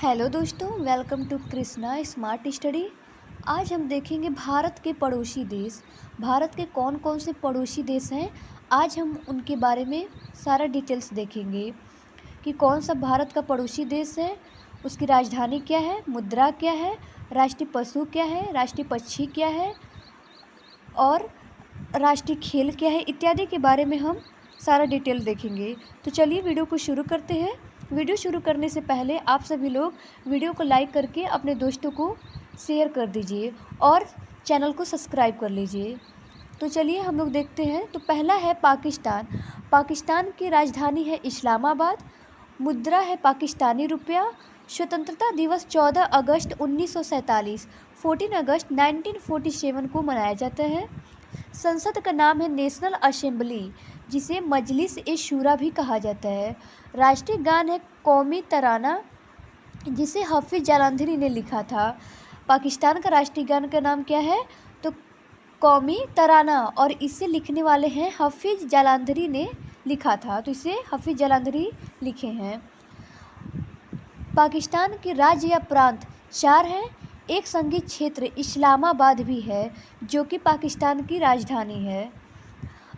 Hello दोस्तों, welcome to Krishna smart study. आज हम देखेंगे भारत के पड़ोसी देश। भारत के कौन कौन से पड़ोसी देश हैं, आज हम उनके बारे में सारा डिटेल्स देखेंगे कि कौन सा भारत का पड़ोसी देश है, उसकी राजधानी क्या है, मुद्रा क्या है, राष्ट्रीय पशु क्या है, राष्ट्रीय पक्षी क्या है और राष्ट्रीय खेल क्या है, इत्यादि के बारे में हम सारा डिटेल देखेंगे। तो चलिए वीडियो को शुरू करते हैं। वीडियो शुरू करने से पहले आप सभी लोग वीडियो को लाइक करके अपने दोस्तों को शेयर कर दीजिए और चैनल को सब्सक्राइब कर लीजिए। तो चलिए हम लोग देखते हैं। तो पहला है पाकिस्तान। पाकिस्तान की राजधानी है इस्लामाबाद। मुद्रा है पाकिस्तानी रुपया। स्वतंत्रता दिवस 14 अगस्त 1947 14 अगस्त 1947 को मनाया जाता है। संसद का नाम है नेशनल असेंबली, जिसे मजलिस ए शूरा भी कहा जाता है। राष्ट्रीय गान है कौमी तराना, जिसे हफीज जालंधरी ने लिखा था। पाकिस्तान का राष्ट्रीय गान का नाम क्या है? तो कौमी तराना, और इसे लिखने वाले हैं हफीज जालंधरी ने लिखा था, तो इसे हफीज जालंधरी लिखे हैं। पाकिस्तान के राज्य या प्रांत 4 हैं। एक संघीय क्षेत्र इस्लामाबाद भी है, जो कि पाकिस्तान की राजधानी है।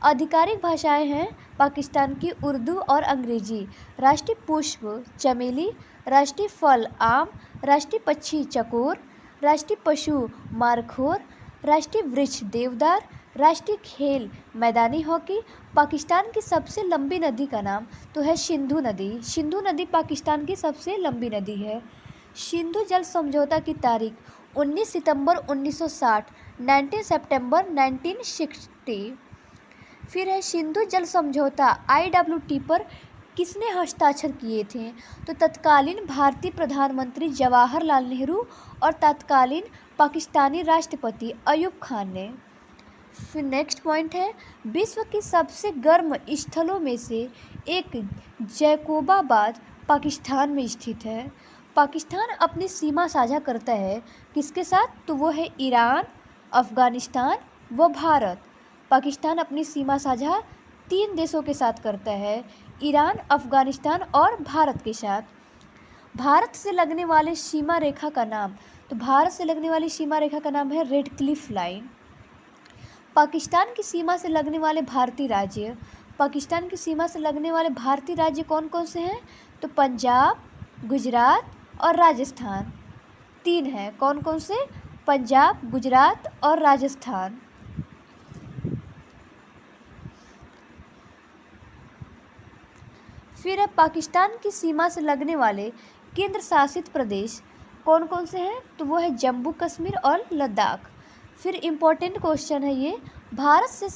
आधिकारिक भाषाएं हैं पाकिस्तान की उर्दू और अंग्रेजी। राष्ट्रीय पुष्प चमेली, राष्ट्रीय फल आम, राष्ट्रीय पक्षी चकोर, राष्ट्रीय पशु मारखोर, राष्ट्रीय वृक्ष देवदार, राष्ट्रीय खेल मैदानी हॉकी। पाकिस्तान की सबसे लंबी नदी का नाम तो है सिंधु नदी। सिंधु नदी पाकिस्तान की सबसे लंबी नदी है। सिंधु जल समझौता की तारीख 19 सितंबर 1960, 19 सितंबर 1960। फिर है सिंधु जल समझौता IWT पर किसने हस्ताक्षर किए थे? तो तत्कालीन भारतीय प्रधानमंत्री जवाहरलाल नेहरू और तत्कालीन पाकिस्तानी राष्ट्रपति अयूब खान ने। फिर नेक्स्ट पॉइंट है, विश्व की सबसे गर्म स्थलों में से एक जैकोबाबाद पाकिस्तान में स्थित है। पाकिस्तान अपनी सीमा साझा करता है किसके साथ? तो वो है ईरान, अफ़गानिस्तान व भारत। पाकिस्तान अपनी सीमा साझा 3 देशों के साथ करता है, ईरान, अफ़गानिस्तान और भारत के साथ। भारत से लगने वाले सीमा रेखा का नाम, तो भारत से लगने वाली सीमा रेखा का नाम है रेड क्लिफ लाइन। पाकिस्तान की सीमा से लगने वाले भारतीय राज्य, पाकिस्तान की सीमा से लगने वाले भारतीय राज्य कौन कौन से हैं? तो पंजाब, गुजरात और राजस्थान। 3 हैं, कौन कौन से? पंजाब, गुजरात और राजस्थान। फिर है पाकिस्तान की सीमा से लगने वाले केंद्र शासित प्रदेश कौन कौन से हैं? तो वो है जम्मू कश्मीर और लद्दाख। फिर इम्पोर्टेंट क्वेश्चन है ये, भारत से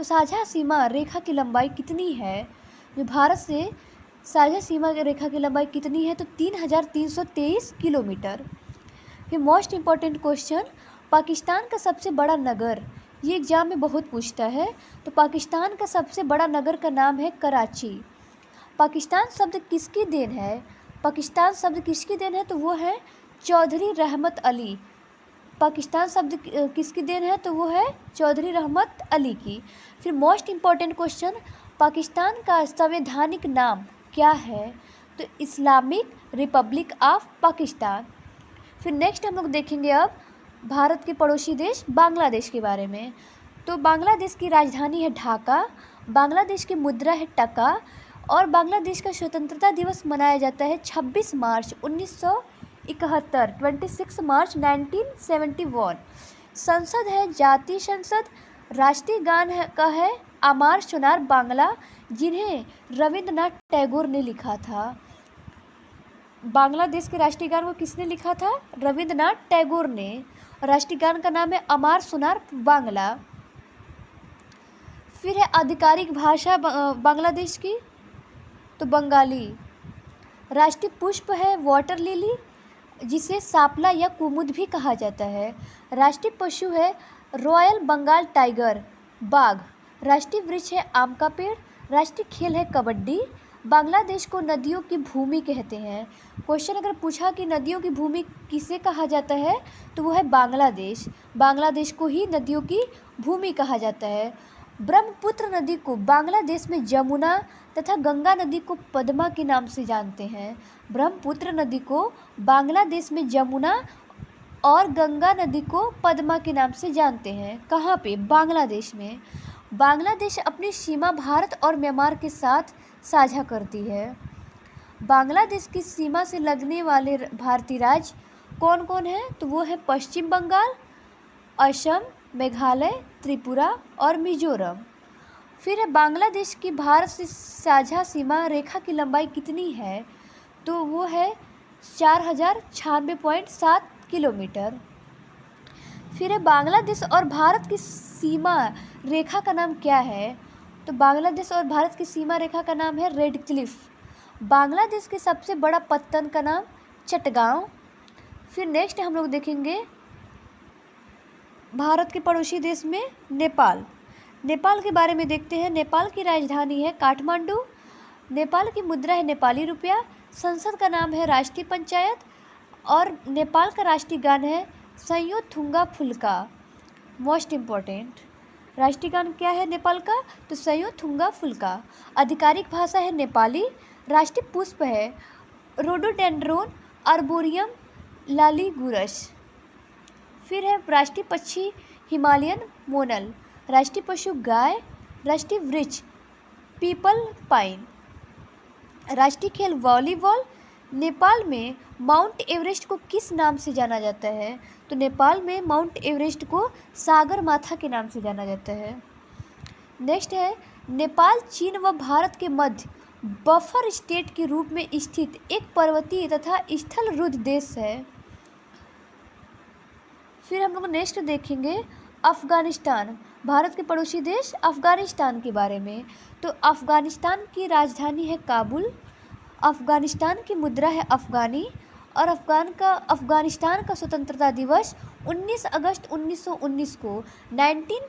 साझा सीमा रेखा की लंबाई कितनी है? जो भारत से साझा सीमा रेखा की लंबाई कितनी है? तो 3323 किलोमीटर। फिर मोस्ट इम्पॉर्टेंट क्वेश्चन, पाकिस्तान का सबसे बड़ा नगर, ये एग्जाम में बहुत पूछता है। तो पाकिस्तान का सबसे बड़ा नगर का नाम है कराची। पाकिस्तान शब्द किसकी देन है? पाकिस्तान शब्द किसकी देन है? तो वो है चौधरी रहमत अली। पाकिस्तान शब्द किसकी देन है? तो वो है चौधरी रहमत अली की। फिर मोस्ट इम्पॉर्टेंट क्वेश्चन, पाकिस्तान का संवैधानिक नाम क्या है? तो इस्लामिक रिपब्लिक ऑफ पाकिस्तान। फिर नेक्स्ट हम लोग देखेंगे अब भारत के पड़ोसी देश बांग्लादेश के बारे में। तो बांग्लादेश की राजधानी है ढाका, बांग्लादेश की मुद्रा है टका और बांग्लादेश का स्वतंत्रता दिवस मनाया जाता है 26 मार्च 1971, 26 मार्च 1971। संसद है जातीय संसद। राष्ट्रीय गान है अमार सोनार बांग्ला, जिन्हें रविंद्रनाथ टैगोर ने लिखा था। बांग्लादेश के राष्ट्रीय गान को किसने लिखा था? रविंद्रनाथ टैगोर ने। राष्ट्रीय गान का नाम है अमार सोनार बांग्ला। फिर है आधिकारिक भाषा बांग्लादेश की, तो बंगाली। राष्ट्रीय पुष्प है वाटर लिली, जिसे सापला या कुमुद भी कहा जाता है। राष्ट्रीय पशु है रॉयल बंगाल टाइगर, बाघ। राष्ट्रीय वृक्ष है आम का पेड़। राष्ट्रीय खेल है कबड्डी। बांग्लादेश को नदियों की भूमि कहते हैं। क्वेश्चन अगर पूछा कि नदियों की भूमि किसे कहा जाता है, तो वो है बांग्लादेश। बांग्लादेश को ही नदियों की भूमि कहा जाता है। ब्रह्मपुत्र नदी को बांग्लादेश में जमुना तथा गंगा नदी को पद्मा के नाम से जानते हैं। ब्रह्मपुत्र नदी को बांग्लादेश में जमुना और गंगा नदी को पद्मा के नाम से जानते हैं। कहाँ पे? बांग्लादेश में। बांग्लादेश अपनी सीमा भारत और म्यांमार के साथ साझा करती है। बांग्लादेश की सीमा से लगने वाले भारतीय राज्य कौन कौन हैं? तो वो है पश्चिम बंगाल, असम, मेघालय, त्रिपुरा और मिजोरम। फिर है बांग्लादेश की भारत से साझा सीमा रेखा की लंबाई कितनी है? तो वो है 4096.7 किलोमीटर। फिर है बांग्लादेश और भारत की सीमा रेखा का नाम क्या है? तो बांग्लादेश और भारत की सीमा रेखा का नाम है रेड क्लिफ। बांग्लादेश के सबसे बड़ा पत्तन का नाम चटगांव। फिर नेक्स्ट हम लोग देखेंगे भारत के पड़ोसी देश में नेपाल। नेपाल के बारे में देखते हैं। नेपाल की राजधानी है काठमांडू। नेपाल की मुद्रा है नेपाली रुपया। संसद का नाम है राष्ट्रीय पंचायत। और नेपाल का राष्ट्रीय गान है सयो थुंगा फुल्का। मोस्ट इम्पॉर्टेंट राष्ट्रीय गान क्या है नेपाल का? तो सयो थुंगा फुल्का। आधिकारिक भाषा है नेपाली। राष्ट्रीय पुष्प है रोडोडेंड्रोन आर्बोरियम लालिगुरस। फिर है राष्ट्रीय पक्षी हिमालयन मोनल। राष्ट्रीय पशु गाय। राष्ट्रीय वृक्ष पीपल पाइन। राष्ट्रीय खेल वॉलीबॉल। नेपाल में माउंट एवरेस्ट को किस नाम से जाना जाता है? तो नेपाल में माउंट एवरेस्ट को सागरमाथा के नाम से जाना जाता है। नेक्स्ट है नेपाल चीन व भारत के मध्य बफर स्टेट के रूप में स्थित एक पर्वतीय तथा स्थलरुद्ध देश है। फिर हम लोग नेक्स्ट देखेंगे अफ़गानिस्तान, भारत के पड़ोसी देश अफ़गानिस्तान के बारे में। तो अफ़गानिस्तान की राजधानी है काबुल। अफ़गानिस्तान की मुद्रा है अफ़गानी। और अफ़गानिस्तान का स्वतंत्रता दिवस 19 अगस्त 1919 को 19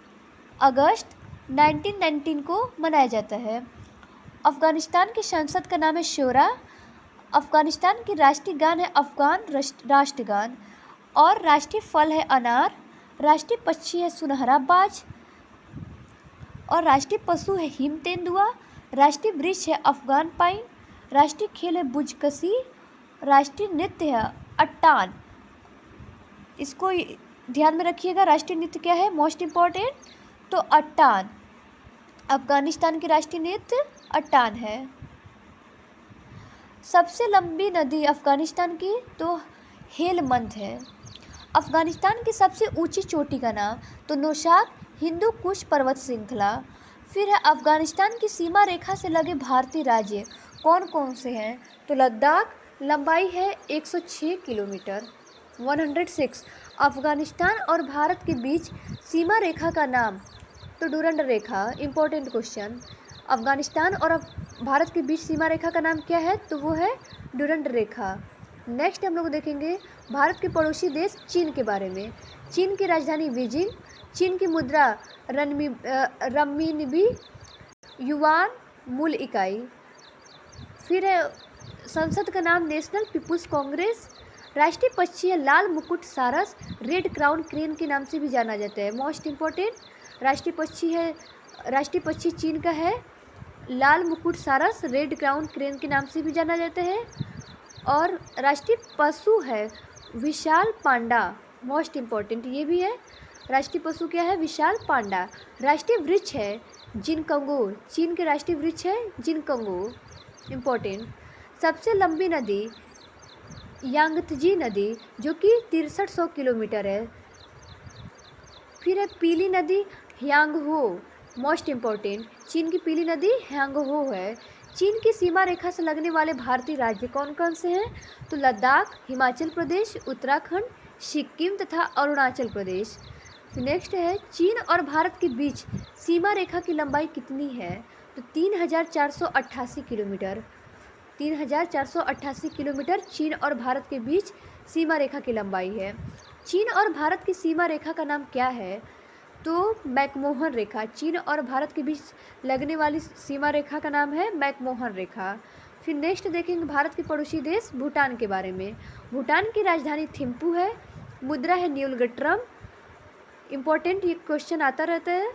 अगस्त 1919 को मनाया जाता है। अफ़गानिस्तान की संसद का नाम है शोरा। अफ़गानिस्तान की राष्ट्रीय गान है अफ़गान राष्ट्रगान। और राष्ट्रीय फल है अनार। राष्ट्रीय पक्षी है सुनहरा बाज। और राष्ट्रीय पशु है हिम तेंदुआ। राष्ट्रीय वृक्ष है अफ़गान पाइन। राष्ट्रीय खेल है बुजकसी। राष्ट्रीय नृत्य है अट्टान। इसको ध्यान में रखिएगा, राष्ट्रीय नृत्य क्या है, मोस्ट इम्पॉर्टेंट, तो अट्टान। अफ़गानिस्तान की राष्ट्रीय नृत्य अट्टान है। सबसे लंबी नदी अफ़गानिस्तान की तो हेलमंद है। अफ़गानिस्तान की सबसे ऊंची चोटी का नाम तो नौशाद हिंदू कुश पर्वत श्रृंखला। फिर है अफ़गानिस्तान की सीमा रेखा से लगे भारतीय राज्य कौन कौन से हैं? तो लद्दाख, लंबाई है 106 किलोमीटर 106। अफ़गानिस्तान और भारत के बीच सीमा रेखा का नाम तो डूरंड रेखा। इंपॉर्टेंट क्वेश्चन, अफ़गानिस्तान और भारत के बीच सीमा रेखा का नाम क्या है? तो वो है डूरंड रेखा। नेक्स्ट हम लोग देखेंगे भारत के पड़ोसी देश चीन के बारे में। चीन की राजधानी बीजिंग। चीन की मुद्रा रन्मिनबी युआन मूल इकाई। फिर है संसद का नाम नेशनल पीपुल्स कांग्रेस। राष्ट्रीय पक्षी है लाल मुकुट सारस, रेड क्राउन क्रेन के नाम से भी जाना जाता है। मोस्ट इम्पोर्टेंट राष्ट्रीय पक्षी चीन का है लाल मुकुट सारस, रेड क्राउन क्रेन के नाम से भी जाना जाता है। और राष्ट्रीय पशु है विशाल पांडा। मोस्ट इम्पॉर्टेंट ये भी है, राष्ट्रीय पशु क्या है? विशाल पांडा। राष्ट्रीय वृक्ष है जिनकंगो। चीन के राष्ट्रीय वृक्ष है जिनकंगो। इम्पोर्टेंट। सबसे लंबी नदी यांगत्जी नदी जो कि 6300 किलोमीटर है। फिर है पीली नदी ह्यांगहो। मोस्ट इम्पॉर्टेंट, चीन की पीली नदी ह्यांगहो है। चीन की सीमा रेखा से लगने वाले भारतीय राज्य कौन कौन से हैं? तो लद्दाख, हिमाचल प्रदेश, उत्तराखंड, सिक्किम तथा अरुणाचल प्रदेश। नेक्स्ट है चीन और भारत के बीच सीमा रेखा की लंबाई कितनी है? तो 3488 किलोमीटर। 3488 किलोमीटर चीन और भारत के बीच सीमा रेखा की लंबाई है। चीन और भारत की सीमा रेखा का नाम क्या है? तो मैकमोहन रेखा। चीन और भारत के बीच लगने वाली सीमा रेखा का नाम है मैकमोहन रेखा। फिर नेक्स्ट देखेंगे भारत के पड़ोसी देश भूटान के बारे में। भूटान की राजधानी थिम्पू है। मुद्रा है न्यूलगट्रम। इम्पोर्टेंट ये क्वेश्चन आता रहता है।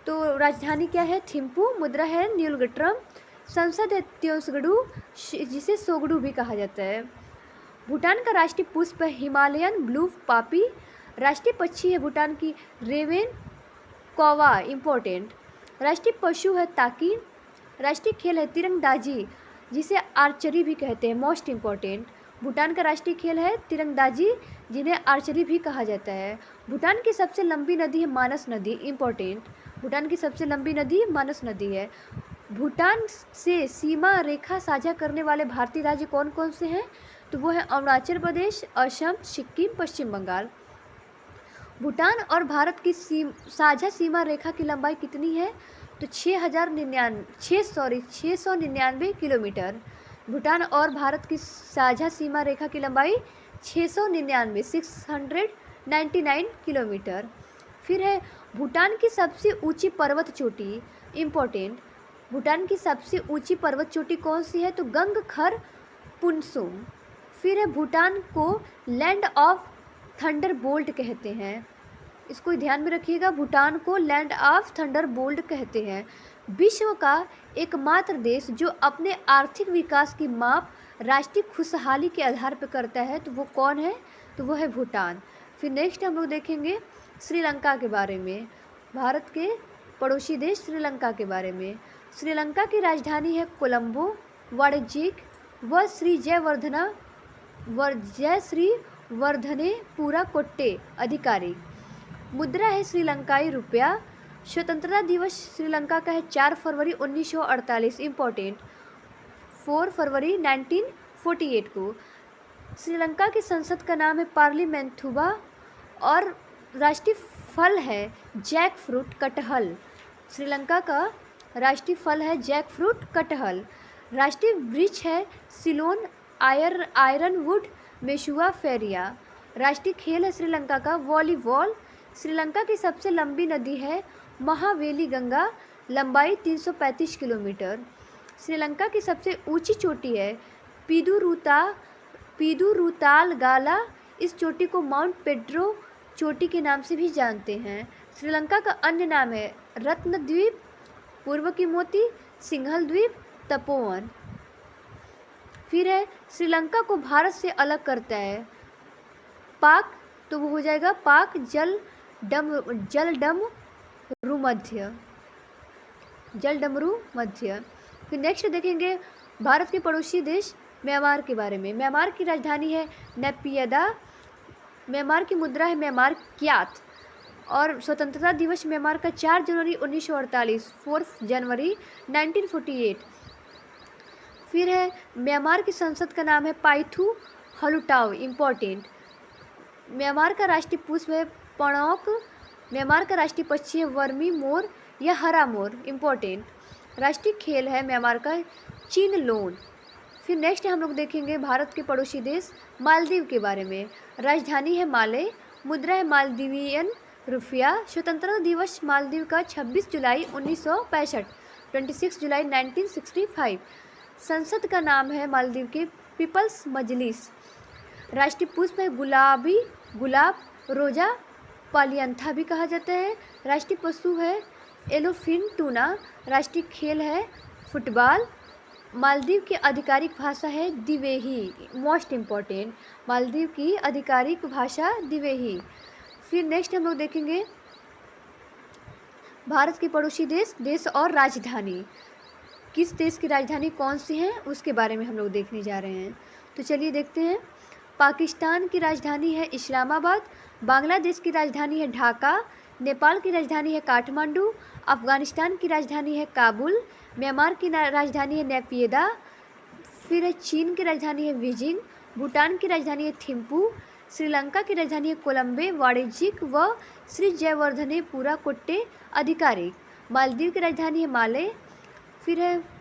तो तो राजधानी क्या है? थिम्पू। मुद्रा है न्यूलगट्रम। संसद है त्योंसगडू, जिसे सोगडू भी कहा जाता है। भूटान का राष्ट्रीय पुष्प है हिमालयन ब्लू पापी। राष्ट्रीय पक्षी है भूटान की रेवेन कौवा, इम्पोर्टेंट। राष्ट्रीय पशु है ताकिन। राष्ट्रीय खेल है तिरंगबाजी, जिसे आर्चरी भी कहते हैं, मोस्ट इम्पोर्टेंट। भूटान का राष्ट्रीय खेल है तिरंगबाजी, जिन्हें आर्चरी भी कहा जाता है। भूटान की सबसे लंबी नदी है मानस नदी, इम्पोर्टेंट। भूटान की सबसे लंबी नदी मानस नदी है। भूटान से सीमा रेखा साझा करने वाले भारतीय राज्य कौन कौन से हैं? तो वो है अरुणाचल प्रदेश, असम, सिक्किम, पश्चिम बंगाल। भूटान और भारत की साझा सीमा रेखा की लंबाई कितनी है? तो 699 किलोमीटर। भूटान और भारत की साझा सीमा रेखा की लंबाई 699 किलोमीटर। फिर है भूटान की सबसे ऊंची पर्वत चोटी, इम्पोर्टेंट। भूटान की सबसे ऊंची पर्वत चोटी कौन सी है? तो गंगखर पुनसुम। फिर है भूटान को लैंड ऑफ थंडरबोल्ट कहते हैं, इसको ध्यान में रखिएगा, भूटान को लैंड ऑफ थंडरबोल्ट कहते हैं। विश्व का एकमात्र देश जो अपने आर्थिक विकास की माप राष्ट्रीय खुशहाली के आधार पर करता है, तो वो कौन है? तो वो है भूटान। फिर नेक्स्ट हम लोग देखेंगे श्रीलंका के बारे में, भारत के पड़ोसी देश श्रीलंका के बारे में। श्रीलंका की राजधानी है कोलंबो। वाणिज्यिक व श्री जयश्रीवर्धने पूरा कोट्टे, आधिकारिक। मुद्रा है श्रीलंकाई रुपया। स्वतंत्रता दिवस श्रीलंका का है 4 फरवरी 1948, इम्पोर्टेंट। 4 फरवरी 1948 को। श्रीलंका की संसद का नाम है पार्लिमेंथुबा और राष्ट्रीय फल है जैक फ्रूट, कटहल। श्रीलंका का राष्ट्रीय फल है जैक फ्रूट, कटहल। राष्ट्रीय वृक्ष है सिलोन आयरनवुड मेशुआ फेरिया। राष्ट्रीय खेल है श्रीलंका का वॉलीबॉल। श्रीलंका की सबसे लंबी नदी है महावेली गंगा, लंबाई 335 किलोमीटर। श्रीलंका की सबसे ऊंची चोटी है पीदुरुताल गाला। इस चोटी को माउंट पेड्रो चोटी के नाम से भी जानते हैं। श्रीलंका का अन्य नाम है रत्नद्वीप, पूर्व की मोती, सिंघल द्वीप, तपोवन। फिर है श्रीलंका को भारत से अलग करता है पाक, तो वो हो जाएगा पाक जलडमरू मध्य। फिर नेक्स्ट देखेंगे भारत के पड़ोसी देश म्यांमार के बारे में। म्यांमार की राजधानी है नेपियदा। म्यांमार की मुद्रा है म्यांमार क्यात। और स्वतंत्रता दिवस म्यांमार का 4 जनवरी 1948, 4 जनवरी 1948। फिर है म्यांमार की संसद का नाम है पाइथू हलुटाओ, इम्पोर्टेंट। म्यांमार का राष्ट्रीय पुष्प है पणौक। म्यांमार का राष्ट्रीय पक्षी है वर्मी मोर या हरा मोर, इम्पोर्टेंट। राष्ट्रीय खेल है म्यांमार का चीन लोन। फिर नेक्स्ट हम लोग देखेंगे भारत के पड़ोसी देश मालदीव के बारे में। राजधानी है माले। मुद्रा है मालदीवियन रुपया। स्वतंत्रता दिवस मालदीव का 26 जुलाई 1965, 26 जुलाई 1965। संसद का नाम है मालदीव के पीपल्स मजलिस। राष्ट्रीय पुष्प है गुलाब रोजा पालियंथा भी कहा जाता है। राष्ट्रीय पशु है एलोफिन टूना। राष्ट्रीय खेल है फुटबॉल। मालदीव की आधिकारिक भाषा है दिवेही, मोस्ट इम्पॉर्टेंट। मालदीव की आधिकारिक भाषा दिवेही। फिर नेक्स्ट हम लोग देखेंगे भारत के पड़ोसी देश और राजधानी। किस देश की राजधानी कौन सी है उसके बारे में हम लोग देखने जा रहे हैं। तो चलिए देखते हैं। पाकिस्तान की राजधानी है इस्लामाबाद। बांग्लादेश की राजधानी है ढाका। नेपाल की राजधानी है काठमांडू। अफगानिस्तान की राजधानी है काबुल। म्यांमार की राजधानी है नेपियदा। फिर चीन की राजधानी है बीजिंग। भूटान की राजधानी है थिम्पू। श्रीलंका की राजधानी है कोलंबे, वाणिज्यिक व श्री जयवर्धने पूरा कोट्टे, आधिकारिक। मालदीव की राजधानी है माले। फिर है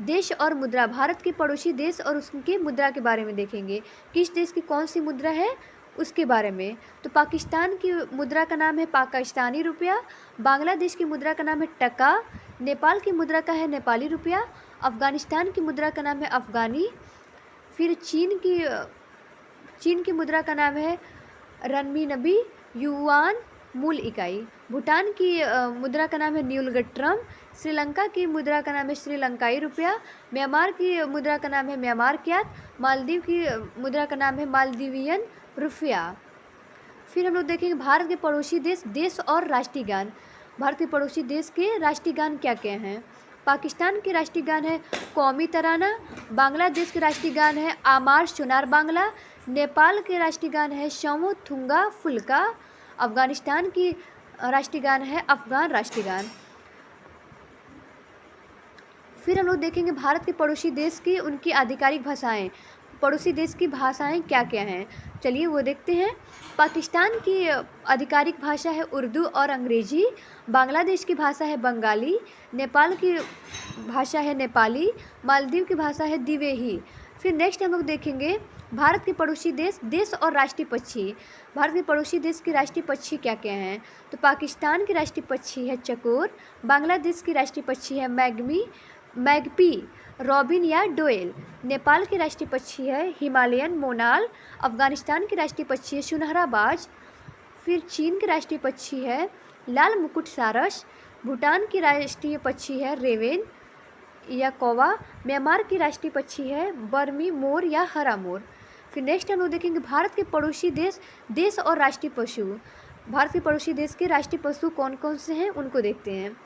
देश और मुद्रा। भारत के पड़ोसी देश और उसके मुद्रा के बारे में देखेंगे। किस देश की कौन सी मुद्रा है उसके बारे में। तो पाकिस्तान की मुद्रा का नाम है पाकिस्तानी रुपया। बांग्लादेश की मुद्रा का नाम है टका। नेपाल की मुद्रा का है नेपाली रुपया। अफगानिस्तान की मुद्रा का नाम है अफगानी। फिर चीन की मुद्रा का नाम है रनमीनबी। युआन मूल इकाई। भूटान की मुद्रा का नाम है न्यूलगट्रम। श्रीलंका की मुद्रा का नाम है श्रीलंकाई रुपया। म्यांमार की मुद्रा का नाम है म्यांमार क्यात। मालदीव की मुद्रा का नाम है मालदीवियन रुपया। फिर हम लोग देखेंगे भारत के पड़ोसी देश और राष्ट्रीय गान। भारत के पड़ोसी देश के राष्ट्रीय गान क्या क्या हैं? पाकिस्तान के राष्ट्रीय गान है कौमी तराना। बांग्लादेश के राष्ट्रीय गान है आमार सोनार बांग्ला। नेपाल के राष्ट्रीय गान है शमो थुंगा फुल्का। अफगानिस्तान की राष्ट्रीय गान है अफगान राष्ट्रीय गान। फिर हम लोग देखेंगे भारत के पड़ोसी देश की उनकी आधिकारिक भाषाएं। पड़ोसी देश की भाषाएं क्या क्या हैं, चलिए वो देखते हैं। पाकिस्तान की आधिकारिक भाषा है उर्दू और अंग्रेजी। बांग्लादेश की भाषा है बंगाली। नेपाल की भाषा है नेपाली। मालदीव की भाषा है दिवेही। फिर नेक्स्ट हम लोग देखेंगे भारत के पड़ोसी देश और राष्ट्रीय पक्षी। भारत के पड़ोसी देश के राष्ट्रीय पक्षी क्या क्या हैं? तो पाकिस्तान की राष्ट्रीय पक्षी है चकोर। बांग्लादेश की राष्ट्रीय पक्षी है मैगपी रॉबिन या डोएल। नेपाल की राष्ट्रीय पक्षी है हिमालयन मोनाल। अफगानिस्तान की राष्ट्रीय पक्षी है सुनहरा बाज। फिर चीन की राष्ट्रीय पक्षी है लाल मुकुट सारस। भूटान की राष्ट्रीय पक्षी है रेवेन या कौवा। म्यांमार की राष्ट्रीय पक्षी है बर्मी मोर या हरा मोर। फिर नेक्स्ट हम लोग देखेंगे भारत के पड़ोसी देश और राष्ट्रीय पशु। भारत के पड़ोसी देश के राष्ट्रीय पशु कौन कौन से हैं उनको देखते हैं।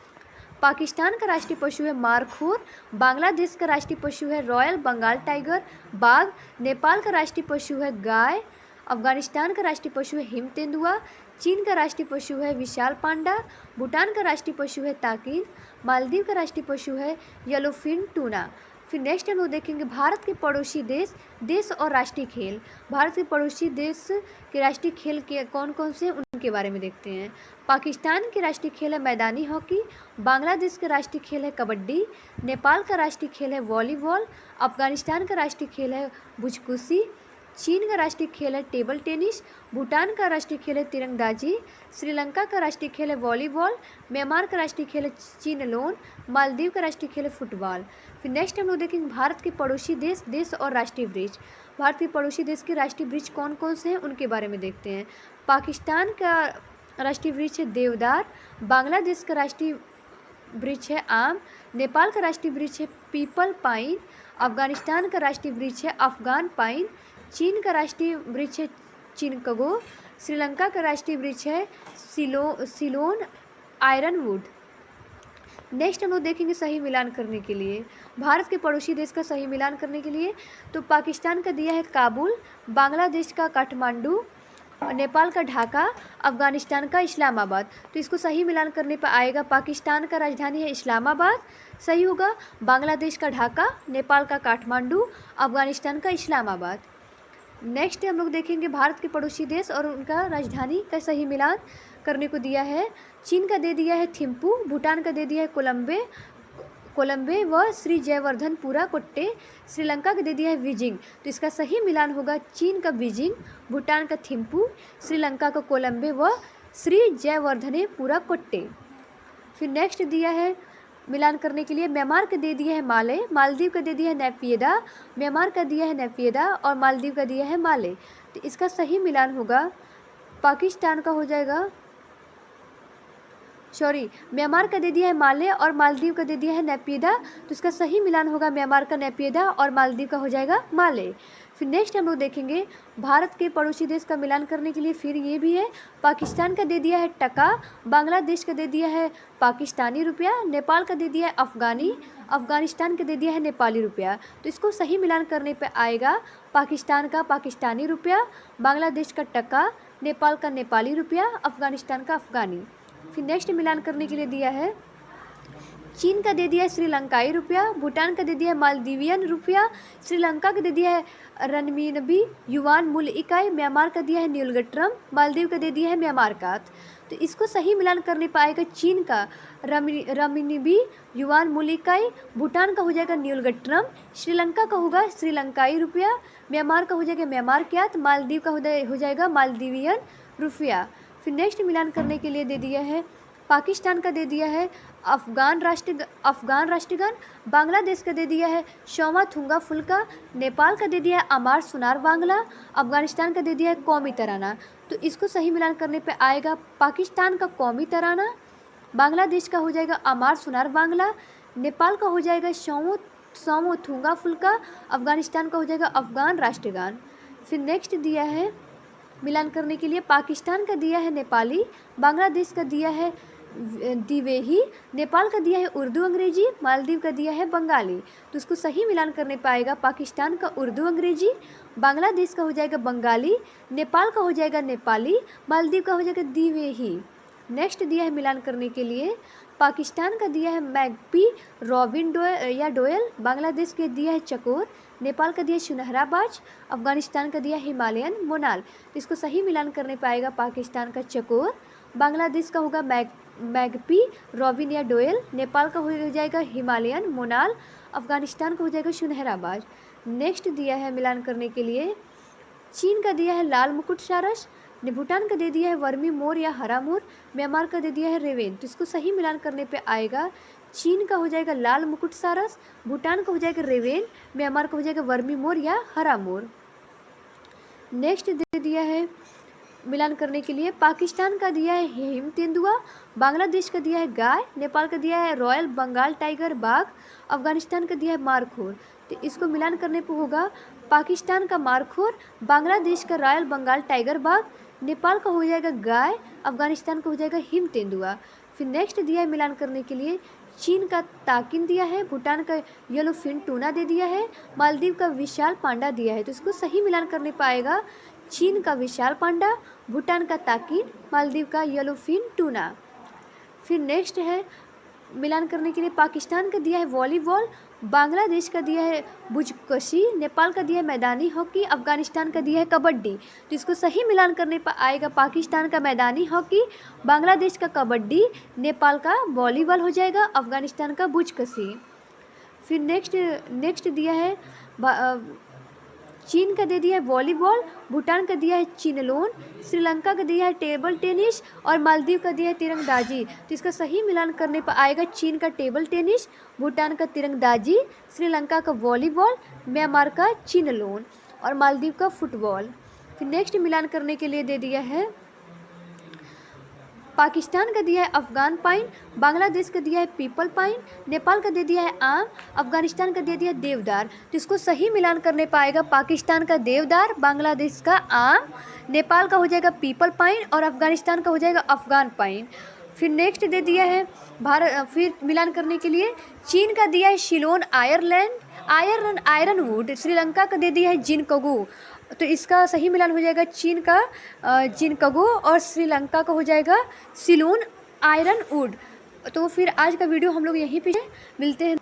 पाकिस्तान का राष्ट्रीय पशु है मारखोर। बांग्लादेश का राष्ट्रीय पशु है रॉयल बंगाल टाइगर बाघ। नेपाल का राष्ट्रीय पशु है गाय। अफगानिस्तान का राष्ट्रीय पशु है हिम तेंदुआ। चीन का राष्ट्रीय पशु है विशाल पांडा। भूटान का राष्ट्रीय पशु है ताकिन। मालदीव का राष्ट्रीय पशु है येलोफिन टूना। फिर नेक्स्ट हम लोग देखेंगे भारत के पड़ोसी देश और राष्ट्रीय खेल। भारत के पड़ोसी देश के राष्ट्रीय खेल के कौन कौन से हैं उनके बारे में देखते हैं। पाकिस्तान की राष्ट्रीय खेल है मैदानी हॉकी। बांग्लादेश का राष्ट्रीय खेल है कबड्डी। नेपाल का राष्ट्रीय खेल है वॉलीबॉल। अफगानिस्तान का राष्ट्रीय खेल है बुझकुशी। चीन का राष्ट्रीय खेल है टेबल टेनिस। भूटान का राष्ट्रीय खेल है तिरंदाजी। श्रीलंका का राष्ट्रीय खेल है वॉलीबॉल। म्यांमार का राष्ट्रीय खेल है चीनलोन। मालदीव का राष्ट्रीय खेल है फुटबॉल। फिर नेक्स्ट हम लोग देखेंगे भारत के पड़ोसी देश और राष्ट्रीय वृक्ष। भारत के पड़ोसी देश के राष्ट्रीय वृक्ष कौन कौन से हैं उनके बारे में देखते हैं। पाकिस्तान का राष्ट्रीय वृक्ष है देवदार। बांग्लादेश का राष्ट्रीय वृक्ष है आम। नेपाल का राष्ट्रीय वृक्ष है पीपल पाइन। अफगानिस्तान का राष्ट्रीय वृक्ष है अफगान पाइन। चीन का राष्ट्रीय वृक्ष है चिनकगो। श्रीलंका का राष्ट्रीय वृक्ष है सिलोन आयरन वुड। नेक्स्ट हम लोग देखेंगे सही मिलान करने के लिए। भारत के पड़ोसी देश का सही मिलान करने के लिए तो पाकिस्तान का दिया है काबुल। बांग्लादेश का काठमांडू। नेपाल का ढाका। अफगानिस्तान का इस्लामाबाद। तो इसको सही मिलान करने पर आएगा पाकिस्तान का राजधानी है इस्लामाबाद, सही होगा। बांग्लादेश का ढाका। नेपाल का काठमांडू। अफगानिस्तान का इस्लामाबाद। नेक्स्ट हम लोग देखेंगे भारत के पड़ोसी देश और उनका राजधानी का सही मिलान करने को दिया है। चीन का दे दिया है थिम्पू। भूटान का दे दिया है कोलंबे व श्री जयवर्धनपुरा कोट्टे। श्रीलंका का दे दिया है बीजिंग। तो इसका सही मिलान होगा चीन का बीजिंग, भूटान का थिम्पू, श्रीलंका का कोलंबे व श्री जयवर्धनेपुरा कोट्टे। फिर नेक्स्ट दिया है मिलान करने के लिए म्यांमार का दे दिया है माले। मालदीव का दे दिया है नेपियदा। म्यांमार का दिया है नेपियदा और मालदीव का दिया है माले। तो इसका सही मिलान होगा पाकिस्तान का हो जाएगा, म्यांमार का दे दिया है माले और मालदीव का दे दिया है नेपियदा। तो इसका सही मिलान होगा म्यांमार का नेपियदा और मालदीव का हो जाएगा माले। फिर नेक्स्ट हम लोग देखेंगे भारत के पड़ोसी देश का मिलान करने के लिए फिर ये भी है। पाकिस्तान का दे दिया है टका। बांग्लादेश का दे दिया है पाकिस्तानी रुपया। नेपाल का दे दिया है अफगानी। अफगानिस्तान का दे दिया है नेपाली रुपया। तो इसको सही मिलान करने पे आएगा पाकिस्तान का पाकिस्तानी रुपया, बांग्लादेश का टका, नेपाल का नेपाली रुपया, अफगानिस्तान का अफगानी। फिर नेक्स्ट मिलान करने के लिए दिया है चीन का दे दिया है श्रीलंकाई रुपया। भूटान का दे दिया है मालदीवियन रुपया। श्रीलंका का दे दिया है रनमिनबी युवान मूल इकाई। म्यांमार का दिया है न्यूलगट्रम। मालदीव का दे दिया है म्यांमार कात। तो इसको सही मिलान करने पाएगा चीन का रनमिनबी युवान मूल इकाई। भूटान का हो जाएगा न्यूलगट्रम। श्रीलंका का होगा श्रीलंकाई रुपया। म्यांमार का हो जाएगा म्यांमार क्यात। मालदीव का हो जाएगा मालदीवियन रुपया। फिर नेक्स्ट मिलान करने के लिए दे दिया है पाकिस्तान का दे दिया है अफ़गान राष्ट्रगान, बांग्लादेश का दे दिया है शौमा थुंगा फुल्का, नेपाल का दे दिया है अमार सुनार बांग्ला, अफ़गानिस्तान का दे दिया है कौमी तराना। तो इसको सही मिलान करने पे आएगा पाकिस्तान का कौमी तराना, बांग्लादेश का हो जाएगा अमार सुनार बांग्ला, नेपाल का हो जाएगा शौमो थुंगा फुल्का, अफ़गानिस्तान का हो जाएगा अफ़गान राष्ट्रगान। फिर नेक्स्ट दिया है मिलान करने के लिए, पाकिस्तान का दिया है नेपाली, बांग्लादेश का दिया है दिवेही, नेपाल का दिया है उर्दू अंग्रेजी, मालदीव का दिया है बंगाली। तो इसको सही मिलान करने पाएगा पाकिस्तान का उर्दू अंग्रेजी, बांग्लादेश का हो जाएगा बंगाली, नेपाल का हो जाएगा नेपाली, मालदीव का हो जाएगा दिवेही। नेक्स्ट दिया है मिलान करने के लिए, पाकिस्तान का दिया है मैगपी रॉबिन डोयल, बांग्लादेश के दिया है चकोर, नेपाल का दिया है सुनहराबाज, अफ़गानिस्तान का दिया है हिमालयन मोनाल। तो इसको सही मिलान करने पाएगा पाकिस्तान का चकोर, बांग्लादेश का होगा मैगपी रॉबिन या डोयल, नेपाल का हो जाएगा हिमालयन मोनाल, अफ़गानिस्तान का हो जाएगा सुनहराबाज। नेक्स्ट दिया है मिलान करने के लिए, चीन का दिया है लाल मुकुट सारस, भूटान का दे दिया है वर्मी मोर या हरा मोर, म्यांमार का दे दिया है रेवेन। तो इसको सही मिलान करने पे आएगा, चीन का हो जाएगा लाल मुकुट सारस, भूटान का हो जाएगा रेवेन, म्यांमार का हो जाएगा वर्मी मोर या हरा मोर। नेक्स्ट दे दिया है मिलान करने के लिए, पाकिस्तान का दिया है हिम तेंदुआ, बांग्लादेश का दिया है गाय, नेपाल का दिया है रॉयल बंगाल टाइगर बाघ, अफ़गानिस्तान का दिया है मारखोर। तो इसको मिलान करने पर होगा पाकिस्तान का मारखोर, बांग्लादेश का रॉयल बंगाल टाइगर बाघ, नेपाल का हो जाएगा गाय, अफ़गानिस्तान का हो जाएगा हिम तेंदुआ। फिर नेक्स्ट दिया है मिलान करने के लिए, चीन का ताकिन दिया है, भूटान का येलो फिन टूना दे दिया है, मालदीव का विशाल पांडा दिया है। तो इसको सही मिलान करने पाएगा, चीन का विशाल पांडा, भूटान का ताकिन, मालदीव का येलो फिन टूना। फिर नेक्स्ट है मिलान करने के लिए, पाकिस्तान का दिया है वॉलीबॉल, बांग्लादेश का दिया है बुजकशी, नेपाल का दिया है मैदानी हॉकी, अफ़गानिस्तान का दिया है कबड्डी। तो इसको सही मिलान करने पर आएगा, पाकिस्तान का मैदानी हॉकी, बांग्लादेश का कबड्डी, नेपाल का वॉलीबॉल हो जाएगा, अफ़गानिस्तान का बुजकशी। फिर नेक्स्ट दिया है चीन का दे दिया है वॉलीबॉल, भूटान का दिया है चिनलोन, श्रीलंका का दिया है टेबल टेनिस और मालदीव का दिया है तिरंदाजी। तो इसका सही मिलान करने पर आएगा, चीन का टेबल टेनिस, भूटान का तिरंदाजी, श्रीलंका का वॉलीबॉल, म्यांमार का चिनलोन और मालदीव का फुटबॉल। फिर नेक्स्ट मिलान करने के लिए दे दिया है, पाकिस्तान का दिया है अफ़गान पाइन, बांग्लादेश का दिया है पीपल पाइन, नेपाल का दे दिया है आम, अफ़गानिस्तान का दे दिया है देवदार। तो इसको सही मिलान करने पाएगा, पाकिस्तान का देवदार, बांग्लादेश का आम, नेपाल का हो जाएगा पीपल पाइन और अफ़गानिस्तान का हो जाएगा अफ़गान पाइन। फिर नेक्स्ट दे दिया है फिर मिलान करने के लिए, चीन का दिया है शिलोन आयरन वुड, श्रीलंका का दे दिया है जिनकगु। तो इसका सही मिलान हो जाएगा, चीन का जिनकगु और श्रीलंका का हो जाएगा सिलोन आयरन वुड। तो फिर आज का वीडियो हम लोग यहीं पे मिलते हैं।